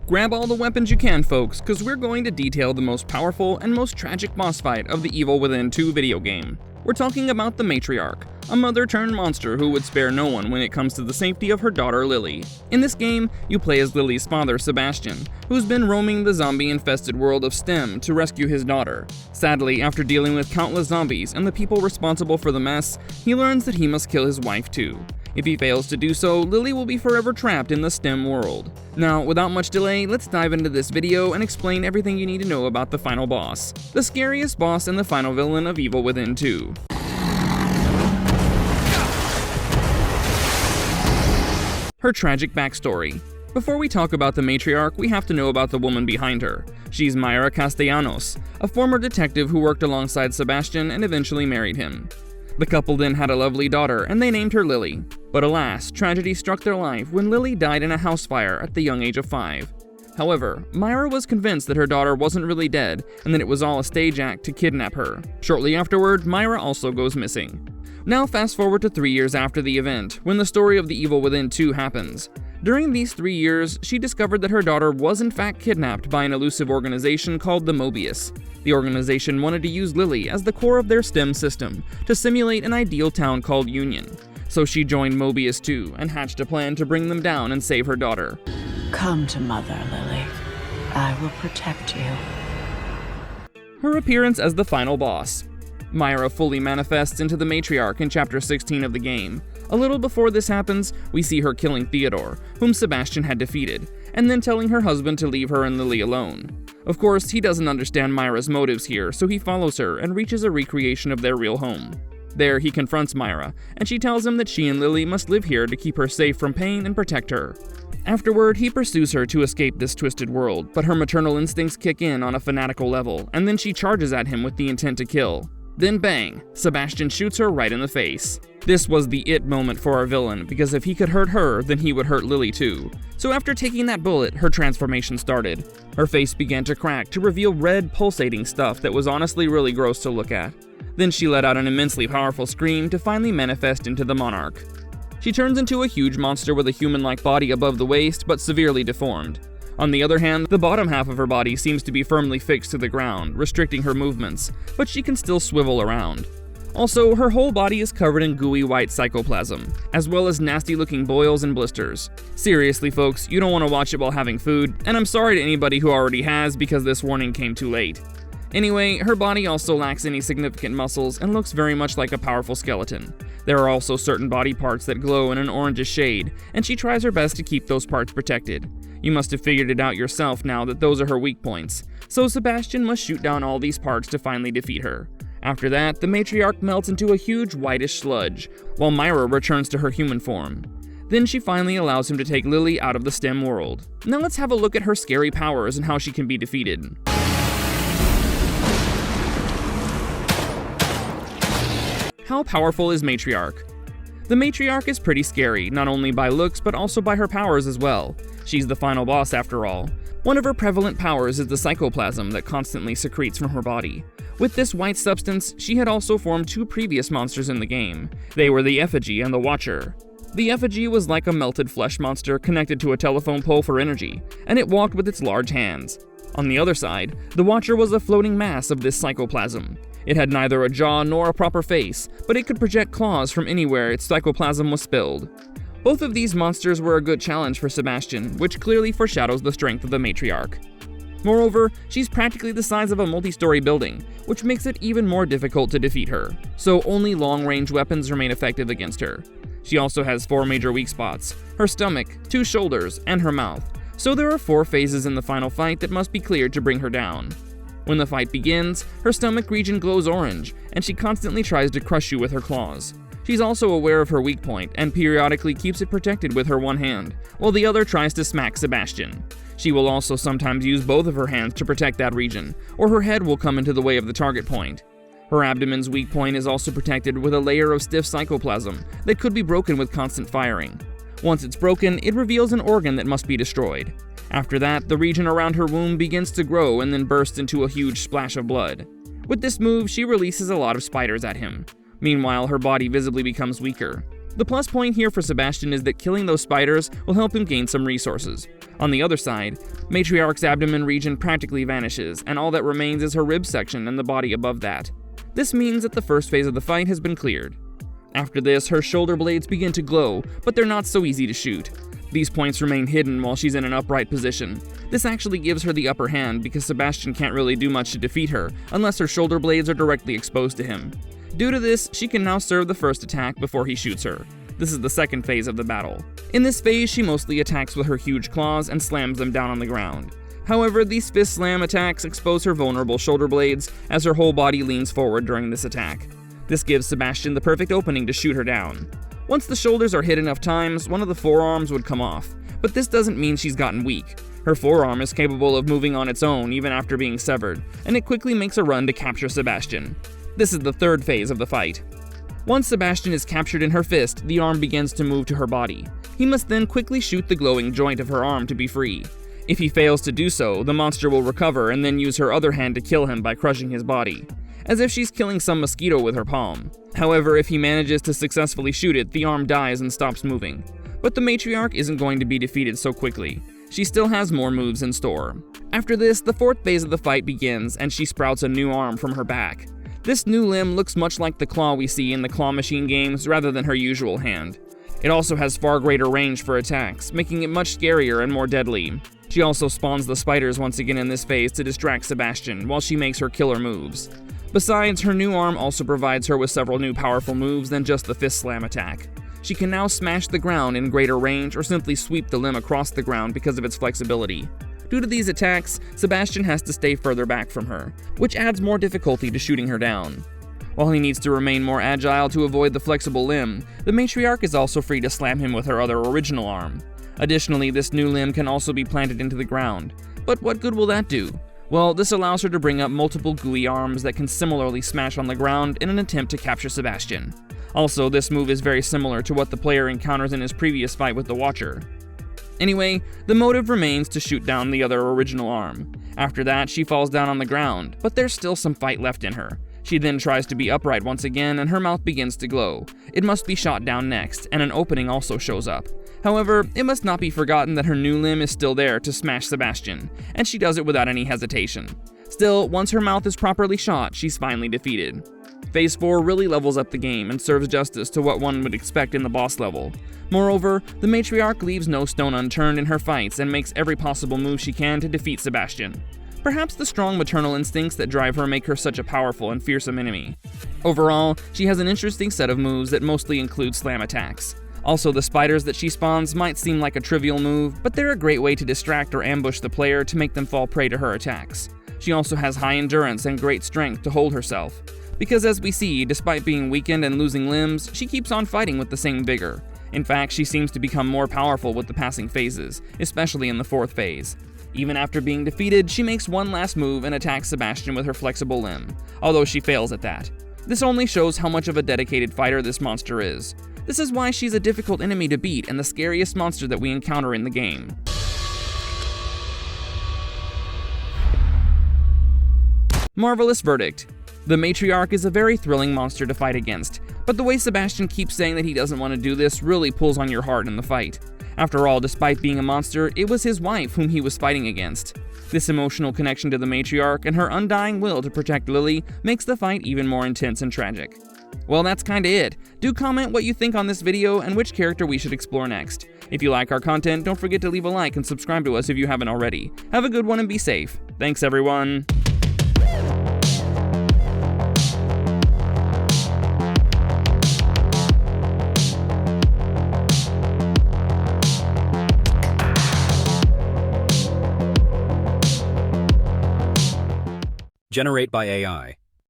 Grab all the weapons you can, folks, cause we're going to detail the most powerful and most tragic boss fight of the Evil Within 2 video game. We're talking about the Matriarch, a mother-turned-monster who would spare no one when it comes to the safety of her daughter Lily. In this game, you play as Lily's father Sebastian, who's been roaming the zombie-infested world of Stem to rescue his daughter. Sadly, after dealing with countless zombies and the people responsible for the mess, he learns that he must kill his wife too. If he fails to do so, Lily will be forever trapped in the Stem world. Now, without much delay, let's dive into this video and explain everything you need to know about the final boss, the scariest boss and the final villain of Evil Within 2. Her tragic backstory. Before we talk about the Matriarch, we have to know about the woman behind her. She's Mayra Castellanos, a former detective who worked alongside Sebastian and eventually married him. The couple then had a lovely daughter, and they named her Lily. But alas, tragedy struck their life when Lily died in a house fire at the young age of 5. However, Mayra was convinced that her daughter wasn't really dead, and that it was all a stage act to kidnap her. Shortly afterward, Mayra also goes missing. Now fast forward to 3 years after the event, when the story of the Evil Within 2 happens. During these 3 years, she discovered that her daughter was in fact kidnapped by an elusive organization called the Mobius. The organization wanted to use Lily as the core of their STEM system to simulate an ideal town called Union. So she joined Mobius too, and hatched a plan to bring them down and save her daughter. Come to Mother, Lily. I will protect you. Her appearance as the final boss. Mayra fully manifests into the Matriarch in Chapter 16 of the game. A little before this happens, we see her killing Theodore, whom Sebastian had defeated, and then telling her husband to leave her and Lily alone. Of course, he doesn't understand Mayra's motives here, so he follows her and reaches a recreation of their real home. There, he confronts Mayra, and she tells him that she and Lily must live here to keep her safe from pain and protect her. Afterward, he pursues her to escape this twisted world, but her maternal instincts kick in on a fanatical level, and then she charges at him with the intent to kill. Then bang, Sebastian shoots her right in the face. This was the it moment for our villain, because if he could hurt her, then he would hurt Lily too. So after taking that bullet, her transformation started. Her face began to crack to reveal red, pulsating stuff that was honestly really gross to look at. Then she let out an immensely powerful scream to finally manifest into the Monarch. She turns into a huge monster with a human-like body above the waist, but severely deformed. On the other hand, the bottom half of her body seems to be firmly fixed to the ground, restricting her movements, but she can still swivel around. Also, her whole body is covered in gooey white psychoplasm, as well as nasty-looking boils and blisters. Seriously, folks, you don't want to watch it while having food, and I'm sorry to anybody who already has because this warning came too late. Anyway, her body also lacks any significant muscles and looks very much like a powerful skeleton. There are also certain body parts that glow in an orangish shade, and she tries her best to keep those parts protected. You must have figured it out yourself now that those are her weak points, so Sebastian must shoot down all these parts to finally defeat her. After that, the Matriarch melts into a huge whitish sludge, while Mayra returns to her human form. Then she finally allows him to take Lily out of the STEM world. Now let's have a look at her scary powers and how she can be defeated. How powerful is Matriarch? The Matriarch is pretty scary, not only by looks but also by her powers as well. She's the final boss after all. One of her prevalent powers is the psychoplasm that constantly secretes from her body. With this white substance, she had also formed 2 previous monsters in the game. They were the Effigy and the Watcher. The Effigy was like a melted flesh monster connected to a telephone pole for energy, and it walked with its large hands. On the other side, the Watcher was a floating mass of this psychoplasm. It had neither a jaw nor a proper face, but it could project claws from anywhere its psychoplasm was spilled. Both of these monsters were a good challenge for Sebastian, which clearly foreshadows the strength of the Matriarch. Moreover, she's practically the size of a multi-story building, which makes it even more difficult to defeat her, so only long-range weapons remain effective against her. She also has 4 major weak spots: her stomach, 2 shoulders, and her mouth, so there are 4 phases in the final fight that must be cleared to bring her down. When the fight begins, her stomach region glows orange, and she constantly tries to crush you with her claws. She's also aware of her weak point, and periodically keeps it protected with her one hand, while the other tries to smack Sebastian. She will also sometimes use both of her hands to protect that region, or her head will come into the way of the target point. Her abdomen's weak point is also protected with a layer of stiff psychoplasm that could be broken with constant firing. Once it's broken, it reveals an organ that must be destroyed. After that, the region around her womb begins to grow and then bursts into a huge splash of blood. With this move, she releases a lot of spiders at him. Meanwhile, her body visibly becomes weaker. The plus point here for Sebastian is that killing those spiders will help him gain some resources. On the other side, Matriarch's abdomen region practically vanishes, and all that remains is her rib section and the body above that. This means that the first phase of the fight has been cleared. After this, her shoulder blades begin to glow, but they're not so easy to shoot. These points remain hidden while she's in an upright position. This actually gives her the upper hand because Sebastian can't really do much to defeat her unless her shoulder blades are directly exposed to him. Due to this, she can now serve the first attack before he shoots her. This is the second phase of the battle. In this phase, she mostly attacks with her huge claws and slams them down on the ground. However, these fist slam attacks expose her vulnerable shoulder blades as her whole body leans forward during this attack. This gives Sebastian the perfect opening to shoot her down. Once the shoulders are hit enough times, one of the forearms would come off, but this doesn't mean she's gotten weak. Her forearm is capable of moving on its own even after being severed, and it quickly makes a run to capture Sebastian. This is the third phase of the fight. Once Sebastian is captured in her fist, the arm begins to move to her body. He must then quickly shoot the glowing joint of her arm to be free. If he fails to do so, the monster will recover and then use her other hand to kill him by crushing his body, as if she's killing some mosquito with her palm. However, if he manages to successfully shoot it, the arm dies and stops moving. But the Matriarch isn't going to be defeated so quickly. She still has more moves in store. After this, the fourth phase of the fight begins, and she sprouts a new arm from her back. This new limb looks much like the claw we see in the Claw Machine games rather than her usual hand. It also has far greater range for attacks, making it much scarier and more deadly. She also spawns the spiders once again in this phase to distract Sebastian while she makes her killer moves. Besides, her new arm also provides her with several new powerful moves than just the fist slam attack. She can now smash the ground in greater range or simply sweep the limb across the ground because of its flexibility. Due to these attacks, Sebastian has to stay further back from her, which adds more difficulty to shooting her down. While he needs to remain more agile to avoid the flexible limb, the Matriarch is also free to slam him with her other original arm. Additionally, this new limb can also be planted into the ground. But what good will that do? Well, this allows her to bring up multiple gooey arms that can similarly smash on the ground in an attempt to capture Sebastian. Also, this move is very similar to what the player encounters in his previous fight with the Watcher. Anyway, the motive remains to shoot down the other original arm. After that, she falls down on the ground, but there's still some fight left in her. She then tries to be upright once again, and her mouth begins to glow. It must be shot down next, and an opening also shows up. However, it must not be forgotten that her new limb is still there to smash Sebastian, and she does it without any hesitation. Still, once her mouth is properly shot, she's finally defeated. Phase 4 really levels up the game and serves justice to what one would expect in the boss level. Moreover, the Matriarch leaves no stone unturned in her fights and makes every possible move she can to defeat Sebastian. Perhaps the strong maternal instincts that drive her make her such a powerful and fearsome enemy. Overall, she has an interesting set of moves that mostly include slam attacks. Also, the spiders that she spawns might seem like a trivial move, but they're a great way to distract or ambush the player to make them fall prey to her attacks. She also has high endurance and great strength to hold herself. Because as we see, despite being weakened and losing limbs, she keeps on fighting with the same vigor. In fact, she seems to become more powerful with the passing phases, especially in the fourth phase. Even after being defeated, she makes one last move and attacks Sebastian with her flexible limb, although she fails at that. This only shows how much of a dedicated fighter this monster is. This is why she's a difficult enemy to beat and the scariest monster that we encounter in the game. Marvelous verdict. The Matriarch is a very thrilling monster to fight against, but the way Sebastian keeps saying that he doesn't want to do this really pulls on your heart in the fight. After all, despite being a monster, it was his wife whom he was fighting against. This emotional connection to the Matriarch and her undying will to protect Lily makes the fight even more intense and tragic. Well, that's kinda it. Do comment what you think on this video and which character we should explore next. If you like our content, don't forget to leave a like and subscribe to us if you haven't already. Have a good one and be safe. Thanks, everyone. Generate by AI.